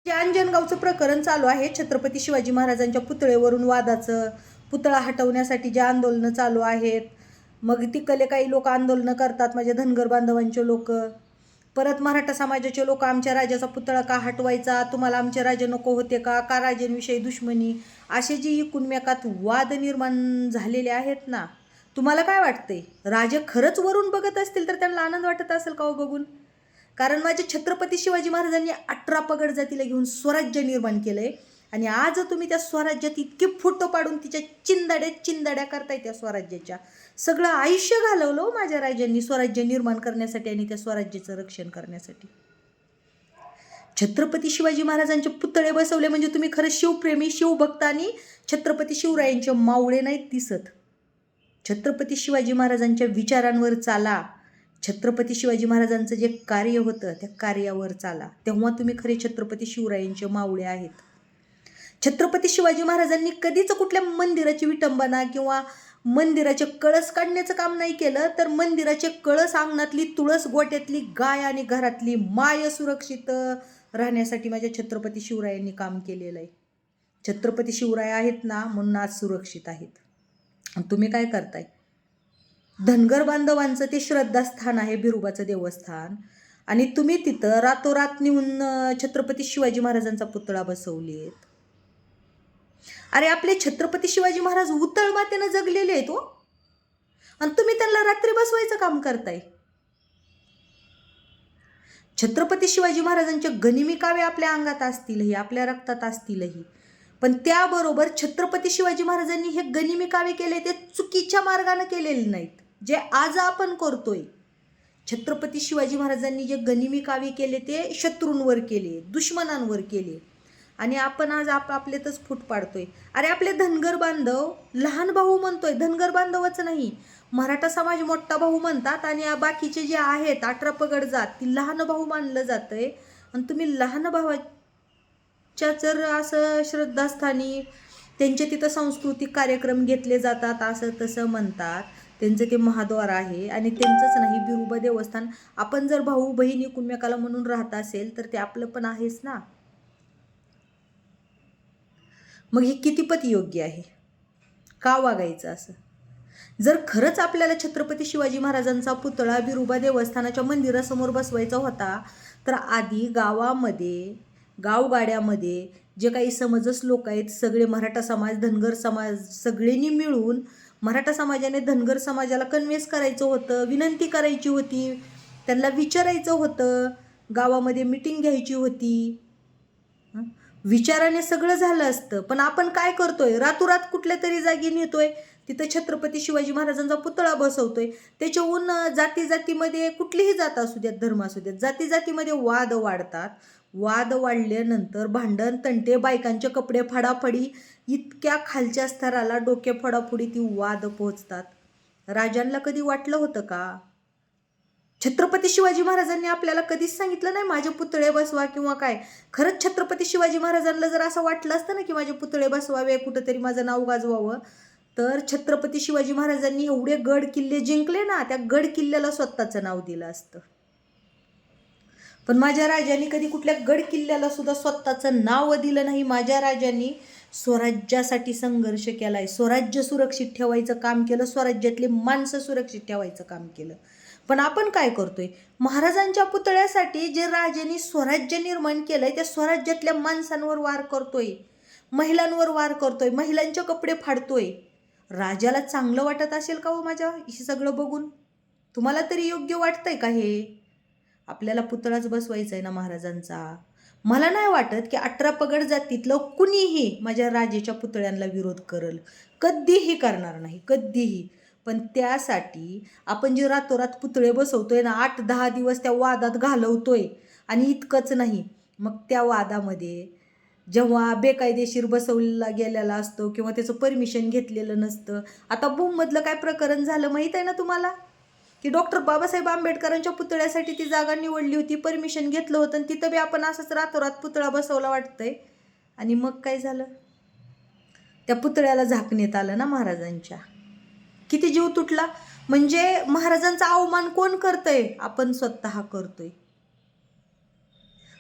जे अंजनगावचं प्रकरण चालू आहे, छत्रपती शिवाजी महाराजांच्या पुतळेवरून वादाचं, पुतळा हटवण्यासाठी जे आंदोलनं चालू आहेत. मग तिकडले काही लोक आंदोलनं करतात, म्हणजे धनगर बांधवांचे लोक. परत मराठा समाजाचे लोक आमच्या राजाचा पुतळा का हटवायचा, तुम्हाला आमचे राजे नको होते का, का राजांविषयी दुश्मनी, असे जे एकूणमेकात वाद निर्माण झालेले आहेत ना. तुम्हाला काय वाटतंय, राजे खरंच वरून बघत असतील तर त्यांना आनंद वाटत असेल का हो बघून? कारण माझे छत्रपती शिवाजी महाराजांनी 18 पगड जातीला घेऊन स्वराज्य निर्माण केलंय. आणि आज तुम्ही त्या स्वराज्यात इतके फोटो पाडून तिच्या चिंदाड्या करताय त्या स्वराज्याच्या. सगळं आयुष्य घालवलं माझ्या राजांनी स्वराज्य निर्माण करण्यासाठी आणि त्या स्वराज्याचं रक्षण करण्यासाठी. छत्रपती शिवाजी महाराजांचे पुतळे बसवले म्हणजे तुम्ही खरं शिवप्रेमी, शिवभक्त आणि छत्रपती शिवरायांचे मावळे नाहीत दिसत. छत्रपती शिवाजी महाराजांच्या विचारांवर चाला. छत्रपती शिवाजी महाराजांचं जे कार्य होतं त्या कार्यावर चाला, तेव्हा तुम्ही खरे छत्रपती शिवरायांचे मावळे आहेत. छत्रपती शिवाजी महाराजांनी कधीच कुठल्या मंदिराची विटंबना किंवा मंदिराचे कळस काढण्याचं काम नाही केलं, तर मंदिराचे कळस, अंगणातली तुळस, गोट्यातली गाय आणि घरातली माय सुरक्षित राहण्यासाठी माझ्या छत्रपती शिवरायांनी काम केलेलं आहे. छत्रपती शिवराय आहेत ना, म्हणून आज सुरक्षित आहेत. आणि तुम्ही काय करताय? धनगर बांधवांचं ते श्रद्धास्थान आहे, बिरोबाचं देवस्थान, आणि तुम्ही तिथं रातोरात नेऊन छत्रपती शिवाजी महाराजांचा पुतळा बसवलेत. अरे आपले छत्रपती शिवाजी महाराज उतळ मातेनं जगलेले आहेत हो, आणि तुम्ही त्यांना रात्री बसवायचं काम करताय. छत्रपती शिवाजी महाराजांचे गनिमी कावे आपल्या अंगात असतीलही, आपल्या रक्तात असतीलही, पण त्याबरोबर छत्रपती शिवाजी महाराजांनी हे गनिमी कावे केले ते चुकीच्या मार्गाने केलेले नाहीत, जे आज आपण करतोय. छत्रपती शिवाजी महाराजांनी जे गनिमी कावे केले ते शत्रूंवर केले, दुश्मनांवर केले, आणि आपण आज आपल्यातच फूट पाडतोय. अरे आपले धनगर बांधव लहान भाऊ म्हणतोय, धनगर बांधवच नाही, मराठा समाज मोठा भाऊ म्हणतात, आणि बाकीचे जे आहेत 18 पगड जात ती लहान भाऊ मानलं जातंय. आणि तुम्ही लहान भावाच्या जर असं श्रद्धास्थानी त्यांचे तिथं सांस्कृतिक कार्यक्रम घेतले जातात असं तसं म्हणतात. त्यांचं ते महाद्वार आहे, आणि त्यांचंच नाही बिरोबा देवस्थान. आपण जर भाऊ बहीण एकमेकाला म्हणून राहत असेल तर ते आपलं पण आहेच ना. मग हे कितीपत योग्य आहे? का वागायचं असं? जर खरंच आपल्याला छत्रपती शिवाजी महाराजांचा पुतळा बिरोबा देवस्थानाच्या मंदिरासमोर बसवायचा होता, तर आधी गावामध्ये, गावगाड्यामध्ये जे काही समंजस लोक आहेत, सगळे मराठा समाज, धनगर समाज, सगळ्यांनी मिळून मराठा समाजाने धनगर समाजाला कन्व्हिन्स करायचं होतं, विनंती करायची होती, त्यांना विचारायचं होतं, गावामध्ये मीटिंग घ्यायची होती. विचाराने सगळं झालं असतं. पण आपण काय करतोय, रातोरात कुठल्या तरी जागी नेतोय, तिथं छत्रपती शिवाजी महाराजांचा पुतळा बसवतोय. त्याच्याहून जाती जातीमध्ये, कुठलीही जात असू द्यात, धर्म असू द्यात, जाती जातीमध्ये वाद वाढतात. वाद वाढल्यानंतर भांडण तंटे, बायकांचे कपडे फाडाफाडी, इतक्या खालच्या स्तराला डोके फोडाफोडी ती वाद पोहोचतात. राजांना कधी वाटलं होतं का? छत्रपती शिवाजी महाराजांनी आपल्याला कधीच सांगितलं नाही माझे पुतळे बसवा किंवा काय. खरंच छत्रपती शिवाजी महाराजांना जर असं वाटलं असतं ना की माझे पुतळे बसवावे, कुठंतरी माझं नाव गाजवावं, तर छत्रपती शिवाजी महाराजांनी एवढे गड किल्ले जिंकले ना, त्या गड किल्ल्याला स्वतःचं नाव दिलं असतं. पण माझ्या राजांनी कधी कुठल्या गड किल्ल्याला सुद्धा स्वतःचं नाव दिलं नाही. माझ्या राजांनी स्वराज्यासाठी संघर्ष केलाय, स्वराज्य सुरक्षित ठेवायचं काम केलं, स्वराज्यातले माणसं सुरक्षित ठेवायचं काम केलं. पण आपण काय करतोय, महाराजांच्या पुतळ्यासाठी जे राजांनी स्वराज्य निर्माण केलंय त्या स्वराज्यातल्या माणसांवर वार करतोय, महिलांवर वार करतोय, महिलांचे कपडे फाडतोय. राजाला चांगलं वाटत असेल का हो माझ्या हे सगळं बघून? तुम्हाला तरी योग्य वाटतंय का हे? आपल्याला पुतळाच बसवायचा आहे ना महाराजांचा. मला नाही वाटत की 18 पगड जातीतलं कुणीही माझ्या राजाच्या पुतळ्यांना विरोध करेल, कधीही करणार नाही, कधीही. पण त्यासाठी आपण जे रातोरात पुतळे बसवतोय ना, 8-10 दिवस त्या वादात घालवतोय, आणि इतकंच नाही, मग त्या वादामध्ये जेव्हा बेकायदेशीर बसवला गेलेला असतो किंवा त्याचं परमिशन घेतलेलं नसतं. आता भूममधलं काय प्रकरण झालं माहीत आहे ना तुम्हाला, की डॉक्टर बाबासाहेब आंबेडकरांच्या पुतळ्यासाठी ती जागा निवडली होती, परमिशन घेतलं होतं, आणि तिथं बी आपण असंच रातोरात पुतळा बसवला वाटतंय. आणि मग काय झालं, त्या पुतळ्याला झाकण्यात आलं ना महाराजांच्या. किती जीव तुटला. म्हणजे महाराजांचा अवमान कोण करतंय? आपण स्वतः करतोय.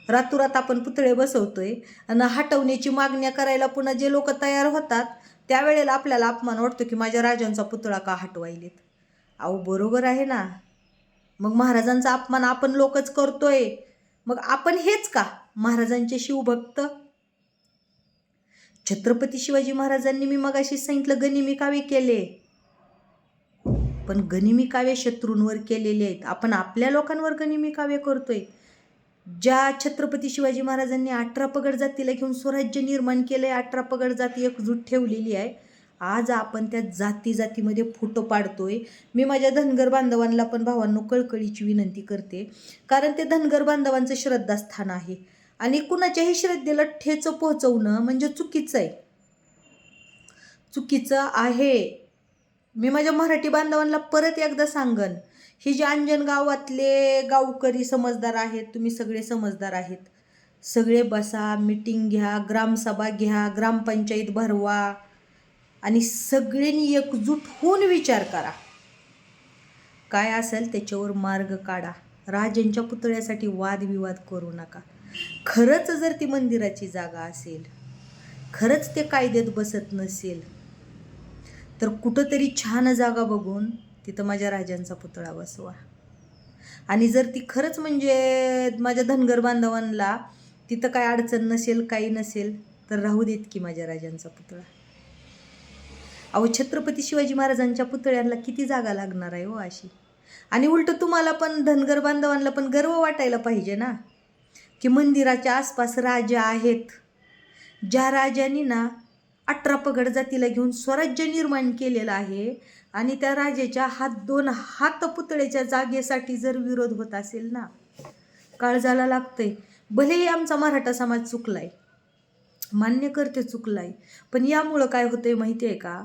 रातोरात आपण पुतळे बसवतोय आणि हटवण्याची मागण्या करायला पुन्हा जे लोक तयार होतात त्यावेळेला आपल्याला अपमान वाटतो की माझ्या राजांचा पुतळा का हटवायलेत. अहो बरोबर आहे ना. मग महाराजांचा अपमान आपण लोकच करतोय, मग आपण हेच का महाराजांचे शिवभक्त? छत्रपती शिवाजी महाराजांनी मी मगाशी सांगितलं गनिमी कावे केले, पण गनिमी कावे शत्रूंवर केलेले आहेत. आपण आपल्या लोकांवर गनिमी कावे करतोय. ज्या छत्रपती शिवाजी महाराजांनी 18 पगड जातीला घेऊन स्वराज्य निर्माण केलंय, 18 पगड जाती एकजूट ठेवलेली आहे, आज आपण त्या जाती जातीमध्ये फुटो पाडतोय. मी माझ्या धनगर बांधवांना पण भावांनो कळकळीची विनंती करते, कारण ते धनगर बांधवांचं श्रद्धास्थान आहे आणि कुणाच्याही श्रद्धेला ठेच पोहोचवणं म्हणजे चुकीचं आहे, चुकीचं आहे. मी माझ्या मराठी बांधवांना परत एकदा सांगन, ही जे अंजन गावातले गावकरी समजदार आहेत, तुम्ही सगळे समजदार आहेत, सगळे बसा, मीटिंग घ्या, ग्रामसभा घ्या, ग्रामपंचायत भरवा आणि सगळ्यांनी एकजूट होऊन विचार करा. काय असेल त्याच्यावर मार्ग काढा. राजांच्या पुतळ्यासाठी वादविवाद करू नका. खरंच जर ती मंदिराची जागा असेल, खरंच ते कायद्यात बसत नसेल, तर कुठंतरी छान जागा बघून तिथं माझ्या राजांचा पुतळा बसवा. आणि जर ती खरंच म्हणजे माझ्या धनगर बांधवांना तिथं काय अडचण नसेल, काही नसेल, तर राहू देत की माझ्या राजांचा पुतळा. अहो छत्रपती शिवाजी महाराजांच्या पुतळ्यांना किती जागा लागणार आहे हो अशी. आणि उलट तुम्हाला पण धनगर बांधवांना पण गर्व वाटायला पाहिजे ना, की मंदिराच्या आसपास राजा आहेत, ज्या राजांनी ना 18 पगड जातीला घेऊन स्वराज्य निर्माण केलेलं आहे, आणि त्या राजाच्या दोन हात पुतळ्याच्या जागेसाठी जर विरोध होत असेल ना, काळजाला लागतंय. भलेही आमचा मराठा समाज चुकलाय, मान्य करते चुकलाय, पण यामुळं काय होतंय माहिती आहे का,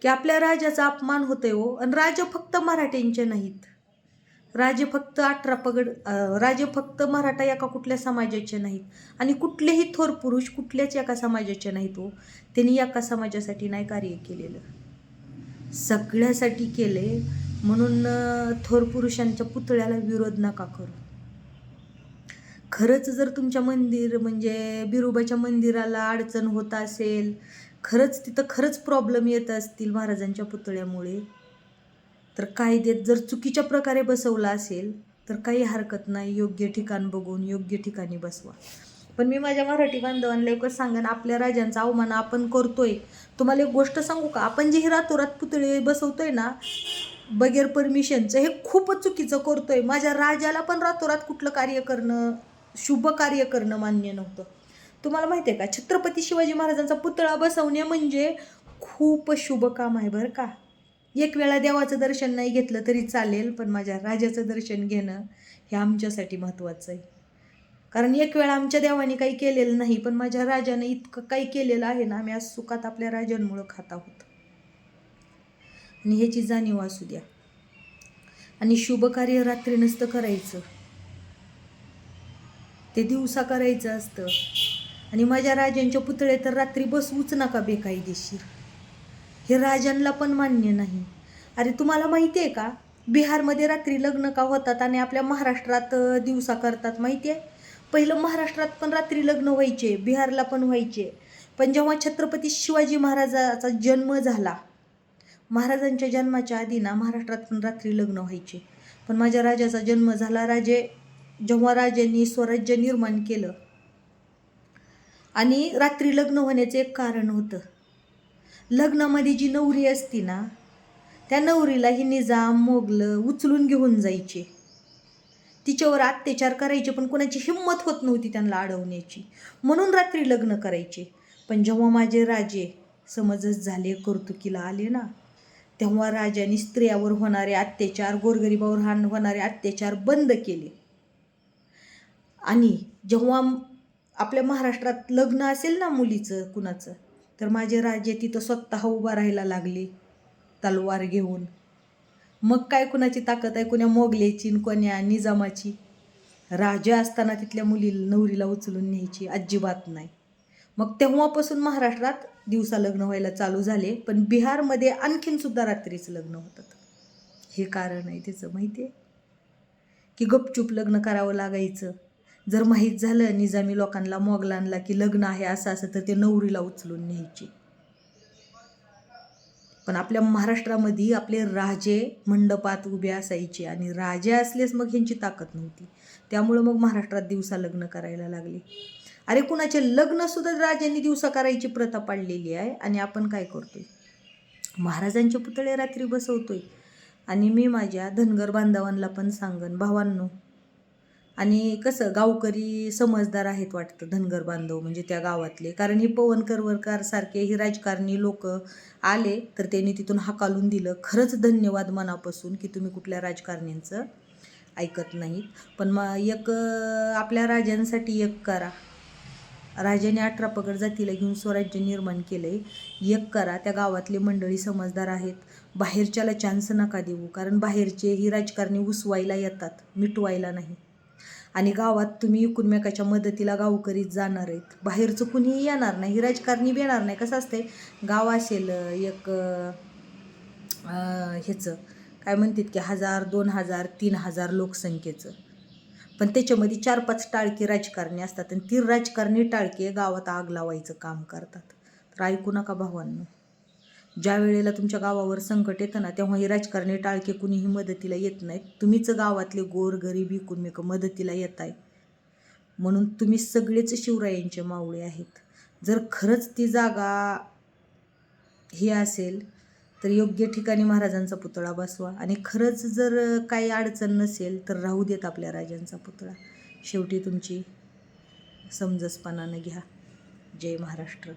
की आपल्या राजाचा अपमान होतोय हो. आणि राजे फक्त मराठ्यांचे नाहीत, राजे फक्त 18 पगड, राजे फक्त मराठा एका कुठल्या समाजाचे नाहीत, आणि कुठलेही थोर पुरुष कुठल्याच एका समाजाचे नाहीत हो. त्यांनी एका समाजासाठी नाही कार्य केलेलं, सगळ्यासाठी केले. म्हणून थोर पुरुषांच्या पुतळ्याला विरोध नका करू. खरंच जर तुमच्या मंदिर म्हणजे बिरोबाच्या मंदिराला अडचण होत असेल, खरंच तिथं खरंच प्रॉब्लेम येत असतील महाराजांच्या पुतळ्यामुळे, तर कायद्यात जर चुकीच्या प्रकारे बसवला असेल तर काही हरकत नाही, योग्य ठिकाण बघून योग्य ठिकाणी बसवा. पण मी माझ्या मराठी बांधवांना एकच सांगेन, आपल्या राजांचा अवमान आपण करतोय. तुम्हाला एक गोष्ट सांगू का, आपण जे रातोरात पुतळे बसवतोय ना बगैर परमिशनचं, हे खूपच चुकीचं करतोय. माझ्या राजाला पण रातोरात कुठलं कार्य करणं, शुभ कार्य करणं मान्य नव्हतं. तुम्हाला माहिती आहे का, छत्रपती शिवाजी महाराजांचा पुतळा बसवणे म्हणजे खूप शुभ काम आहे बरं का. एक वेळा देवाचं दर्शन नाही घेतलं तरी चालेल, पण माझ्या राजाचं दर्शन घेणं हे आमच्यासाठी महत्त्वाचं आहे. कारण एक वेळा आमच्या देवाने काही केलेलं नाही, पण माझ्या राजाने इतकं काही केलेलं आहे ना, आम्ही आज सुखात आपल्या राजांमुळं खात आहोत. आणि ह्याची जाणीव असू द्या. आणि शुभ कार्य रात्री नसतं करायचं, ते दिवसा करायचं असतं. आणि माझ्या राजांच्या पुतळे तर रात्री बसवूच नका बेकायदेशीर, हे राजांना पण मान्य नाही. अरे तुम्हाला माहिती आहे का, बिहारमध्ये रात्री लग्न का होतात आणि आपल्या महाराष्ट्रात दिवसा करतात माहिती आहे? पहिलं महाराष्ट्रात पण रात्री लग्न व्हायचे, बिहारला पण व्हायचे, पण जेव्हा छत्रपती शिवाजी महाराजाचा जन्म झाला, महाराजांच्या जन्माच्या आधी ना महाराष्ट्रात पण रात्री लग्न व्हायचे. पण माझ्या राजाचा जन्म झाला, जेव्हा राजांनी स्वराज्य निर्माण केलं, आणि रात्री लग्न होण्याचं एक कारण होतं. लग्नामध्ये जी नवरी असती ना, त्या नवरीला ही निजाम मोगलं उचलून घेऊन जायचे, तिच्यावर अत्याचार करायचे, पण कोणाची हिंमत होत नव्हती त्यांना अडवण्याची, म्हणून रात्री लग्न करायचे. पण जेव्हा माझे राजे समजच झाले, कर्तुकीला आले ना, तेव्हा राजांनी स्त्रियावर होणारे अत्याचार, गोरगरिबावर होणारे अत्याचार बंद केले. आणि जेव्हा आपल्या महाराष्ट्रात लग्न असेल ना मुलीचं कुणाचं, तर माझे राजे तिथं स्वतः उभा राहायला लागले तलवार घेऊन. मग काय कुणाची ताकद आहे, कोण्या मोगल्याची कोण्या निजामाची? राजा असताना तिथल्या नवरीला उचलून न्यायची अजिबात नाही. मग तेव्हापासून महाराष्ट्रात दिवसा लग्न व्हायला चालू झाले, पण बिहारमध्ये आणखीन सुद्धा रात्रीचं लग्न होतात. हे कारण आहे त्याचं माहिती आहे, की गपचूप लग्न करावं लागायचं. जर माहीत झालं निजामी लोकांना, मोगलांना की लग्न आहे असं असं, तर ते नवरीला उचलून न्यायचे. पण आपल्या महाराष्ट्रामध्ये आपले राजे मंडपात उभे असायचे आणि राजे असलेच मग ह्यांची ताकद नव्हती. त्यामुळं मग महाराष्ट्रात दिवसा लग्न करायला लागले. अरे कुणाचे लग्नसुद्धा राजांनी दिवसा करायची प्रथा पाडलेली आहे आणि आपण काय करतोय? महाराजांचे पुतळे रात्री बसवतोय. आणि मी माझ्या धनगर बांधवांना पण सांगन, भावांनो, आणि कसं गावकरी समजदार आहेत वाटतं धनगर बांधव म्हणजे त्या गावातले, कारण ही पवन करवरकर सारखे ही राजकारणी लोक आले तर त्यांनी तिथून हाकालून दिलं. खरंच धन्यवाद मनापासून की तुम्ही कुठल्या राजकारण्यांचं ऐकत नाहीत. पण मग एक आपल्या राजांसाठी एक करा. राजाने 18 पगड जातीला घेऊन स्वराज्य निर्माण केलंय. एक करा. त्या गावातले मंडळी समजदार आहेत. बाहेरच्याला चान्स नका देऊ, कारण बाहेरचे ही राजकारणी उसवायला येतात, मिटवायला नाही. आणि गावात तुम्ही एकमेकाच्या मदतीला गावकरीत जाणार आहेत, बाहेरचं कुणीही येणार नाही, ही राजकारणी येणार नाही. कसं असते, गाव असेल एक ह्याचं काय म्हणतात की 1000, 2000, 3000 लोकसंख्येचं, पण त्याच्यामध्ये 4-5 टाळके राजकारणी असतात आणि ती राजकारणी टाळके गावात आग लावायचं काम करतात. तर ऐकू नका भावांनो, ज्या वेळेला तुमच्या गावावर संकट येतं ना, तेव्हा ही राजकारणी टाळके कुणीही मदतीला येत नाहीत. तुम्हीच गावातले गोर गरीब एकूणमेक मदतीला येत आहे, म्हणून तुम्ही सगळेच शिवरायांचे मावळे आहेत. जर खरंच ती जागा ही असेल तर योग्य ठिकाणी महाराजांचा पुतळा बसवा, आणि खरंच जर काही अडचण नसेल तर राहू देत आपल्या राजांचा पुतळा. शेवटी तुमची समंजसपणानं घ्या. जय महाराष्ट्र.